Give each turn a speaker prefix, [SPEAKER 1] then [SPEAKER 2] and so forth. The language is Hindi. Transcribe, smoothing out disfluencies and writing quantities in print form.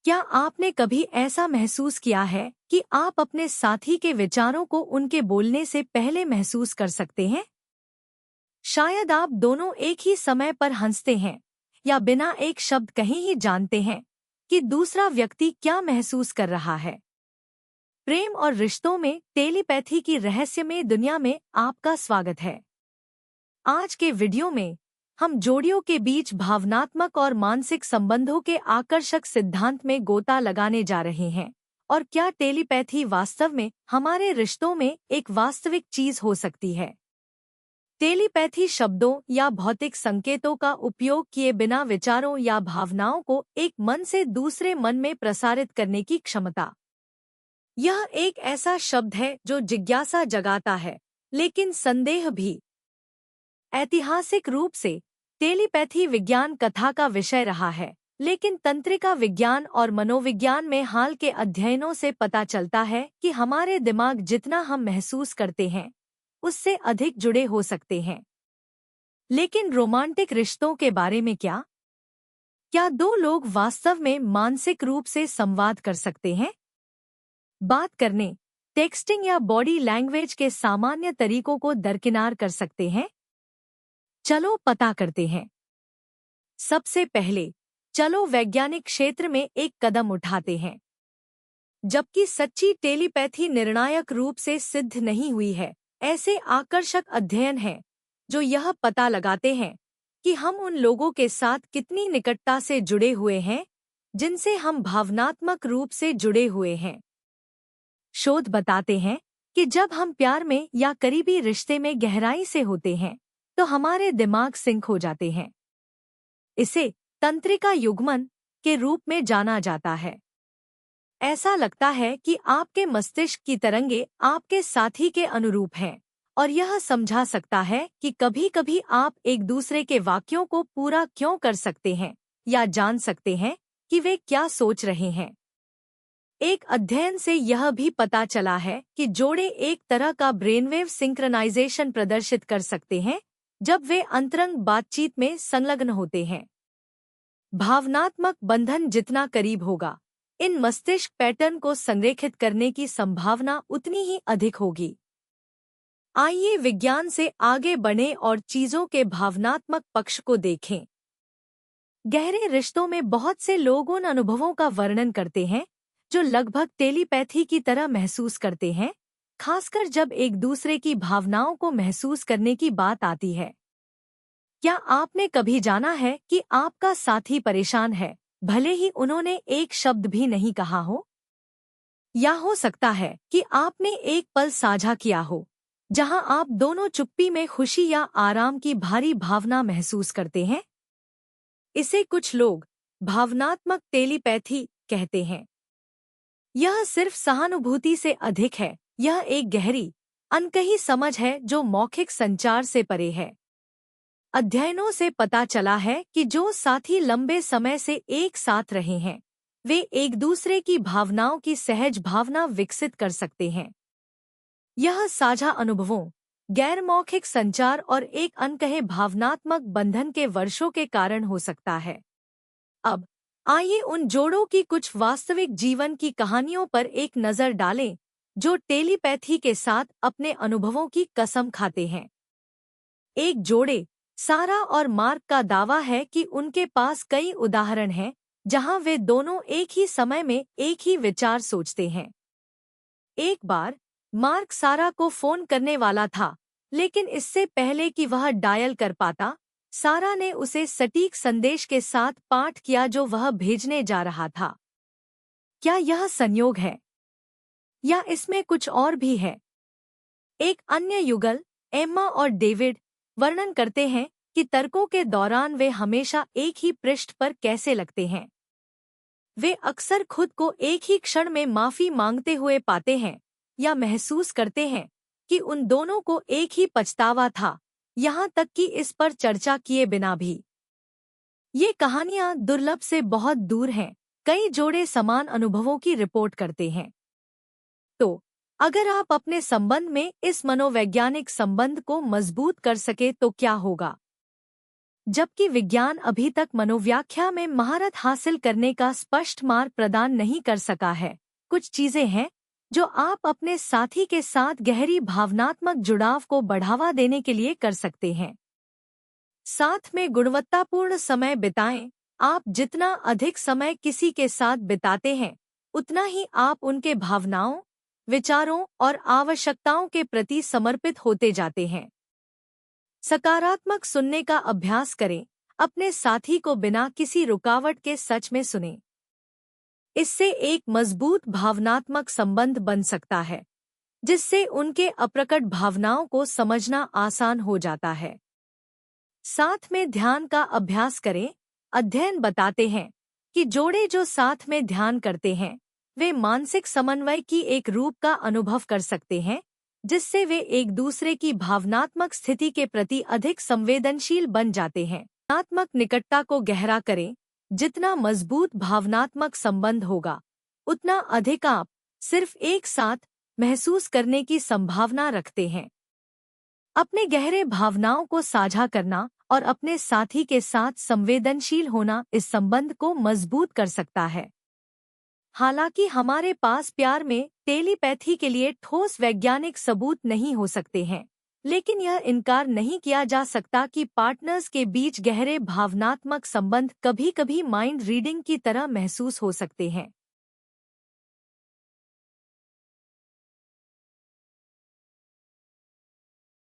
[SPEAKER 1] क्या आपने कभी ऐसा महसूस किया है कि आप अपने साथी के विचारों को उनके बोलने से पहले महसूस कर सकते हैं? शायद आप दोनों एक ही समय पर हंसते हैं या बिना एक शब्द कहे ही जानते हैं कि दूसरा व्यक्ति क्या महसूस कर रहा है। प्रेम और रिश्तों में टेलीपैथी की रहस्यमय दुनिया में आपका स्वागत है। आज के वीडियो में हम जोड़ियों के बीच भावनात्मक और मानसिक संबंधों के आकर्षक सिद्धांत में गोता लगाने जा रहे हैं और क्या टेलीपैथी वास्तव में हमारे रिश्तों में एक वास्तविक चीज हो सकती है। टेलीपैथी शब्दों या भौतिक संकेतों का उपयोग किए बिना विचारों या भावनाओं को एक मन से दूसरे मन में प्रसारित करने की क्षमता। यह एक ऐसा शब्द है जो जिज्ञासा जगाता है, लेकिन संदेह भी। ऐतिहासिक रूप से टेलीपैथी विज्ञान कथा का विषय रहा है, लेकिन तंत्रिका विज्ञान और मनोविज्ञान में हाल के अध्ययनों से पता चलता है कि हमारे दिमाग जितना हम महसूस करते हैं उससे अधिक जुड़े हो सकते हैं। लेकिन रोमांटिक रिश्तों के बारे में क्या? क्या दो लोग वास्तव में मानसिक रूप से संवाद कर सकते हैं? बात करने, टेक्स्टिंग या बॉडी लैंग्वेज के सामान्य तरीकों को दरकिनार कर सकते हैं? चलो पता करते हैं। सबसे पहले चलो वैज्ञानिक क्षेत्र में एक कदम उठाते हैं। जबकि सच्ची टेलीपैथी निर्णायक रूप से सिद्ध नहीं हुई है, ऐसे आकर्षक अध्ययन हैं जो यह पता लगाते हैं कि हम उन लोगों के साथ कितनी निकटता से जुड़े हुए हैं जिनसे हम भावनात्मक रूप से जुड़े हुए हैं। शोध बताते हैं कि जब हम प्यार में या करीबी रिश्ते में गहराई से होते हैं तो हमारे दिमाग सिंक हो जाते हैं। इसे तंत्रिका युग्मन के रूप में जाना जाता है। ऐसा लगता है कि आपके मस्तिष्क की तरंगे आपके साथी के अनुरूप हैं और यह समझा सकता है कि कभी-कभी आप एक दूसरे के वाक्यों को पूरा क्यों कर सकते हैं या जान सकते हैं कि वे क्या सोच रहे हैं। एक अध्ययन से यह भी पता चला है कि जोड़े एक तरह का ब्रेनवेव सिंक्रोनाइजेशन प्रदर्शित कर सकते हैं जब वे अंतरंग बातचीत में संलग्न होते हैं। भावनात्मक बंधन जितना करीब होगा, इन मस्तिष्क पैटर्न को संरेखित करने की संभावना उतनी ही अधिक होगी। आइए विज्ञान से आगे बढ़ें और चीजों के भावनात्मक पक्ष को देखें। गहरे रिश्तों में बहुत से लोग उन अनुभवों का वर्णन करते हैं जो लगभग टेलीपैथी की तरह महसूस करते हैं, खासकर जब एक दूसरे की भावनाओं को महसूस करने की बात आती है। क्या आपने कभी जाना है कि आपका साथी परेशान है, भले ही उन्होंने एक शब्द भी नहीं कहा हो? या हो सकता है कि आपने एक पल साझा किया हो जहां आप दोनों चुप्पी में खुशी या आराम की भारी भावना महसूस करते हैं। इसे कुछ लोग भावनात्मक टेलीपैथी कहते हैं। यह सिर्फ सहानुभूति से अधिक है, यह एक गहरी, अनकही समझ है जो मौखिक संचार से परे है। अध्ययनों से पता चला है कि जो साथी लंबे समय से एक साथ रहे हैं, वे एक दूसरे की भावनाओं की सहज भावना विकसित कर सकते हैं। यह साझा अनुभवों, गैर मौखिक संचार और एक अनकहे भावनात्मक बंधन के वर्षों के कारण हो सकता है। अब आइए उन जोड़ों की कुछ वास्तविक जीवन की कहानियों पर एक नज़र डालें जो टेलीपैथी के साथ अपने अनुभवों की कसम खाते हैं। एक जोड़े, सारा और मार्क का दावा है कि उनके पास कई उदाहरण हैं जहां वे दोनों एक ही समय में एक ही विचार सोचते हैं। एक बार मार्क सारा को फोन करने वाला था, लेकिन इससे पहले कि वह डायल कर पाता, सारा ने उसे सटीक संदेश के साथ पाठ किया जो वह भेजने जा रहा था। क्या यह संयोग है या इसमें कुछ और भी है? एक अन्य युगल, एम्मा और डेविड, वर्णन करते हैं कि तर्कों के दौरान वे हमेशा एक ही पृष्ठ पर कैसे लगते हैं। वे अक्सर खुद को एक ही क्षण में माफी मांगते हुए पाते हैं या महसूस करते हैं कि उन दोनों को एक ही पछतावा था, यहाँ तक कि इस पर चर्चा किए बिना भी। ये कहानियाँ दुर्लभ से बहुत दूर हैं, कई जोड़े समान अनुभवों की रिपोर्ट करते हैं। तो अगर आप अपने संबंध में इस मनोवैज्ञानिक संबंध को मजबूत कर सके तो क्या होगा? जबकि विज्ञान अभी तक मनोव्याख्या में महारत हासिल करने का स्पष्ट मार्ग प्रदान नहीं कर सका है। कुछ चीजें हैं जो आप अपने साथी के साथ गहरी भावनात्मक जुड़ाव को बढ़ावा देने के लिए कर सकते हैं। साथ में गुणवत्तापूर्ण समय बिताएं। आप जितना अधिक समय किसी के साथ बिताते हैं, उतना ही आप उनके भावनाओं, विचारों और आवश्यकताओं के प्रति समर्पित होते जाते हैं। सकारात्मक सुनने का अभ्यास करें। अपने साथी को बिना किसी रुकावट के सच में सुनें। इससे एक मजबूत भावनात्मक संबंध बन सकता है, जिससे उनके अप्रकट भावनाओं को समझना आसान हो जाता है। साथ में ध्यान का अभ्यास करें। अध्ययन बताते हैं कि जोड़े जो साथ में ध्यान करते हैं, वे मानसिक समन्वय की एक रूप का अनुभव कर सकते हैं, जिससे वे एक दूसरे की भावनात्मक स्थिति के प्रति अधिक संवेदनशील बन जाते हैं। भावनात्मक निकटता को गहरा करें। जितना मजबूत भावनात्मक संबंध होगा, उतना अधिक आप सिर्फ एक साथ महसूस करने की संभावना रखते हैं। अपने गहरे भावनाओं को साझा करना और अपने साथी के साथ संवेदनशील होना इस संबंध को मजबूत कर सकता है। हालांकि हमारे पास प्यार में टेलीपैथी के लिए ठोस वैज्ञानिक सबूत नहीं हो सकते हैं, लेकिन यह इनकार नहीं किया जा सकता कि पार्टनर्स के बीच गहरे भावनात्मक संबंध कभी-कभी माइंड रीडिंग की तरह महसूस हो सकते हैं।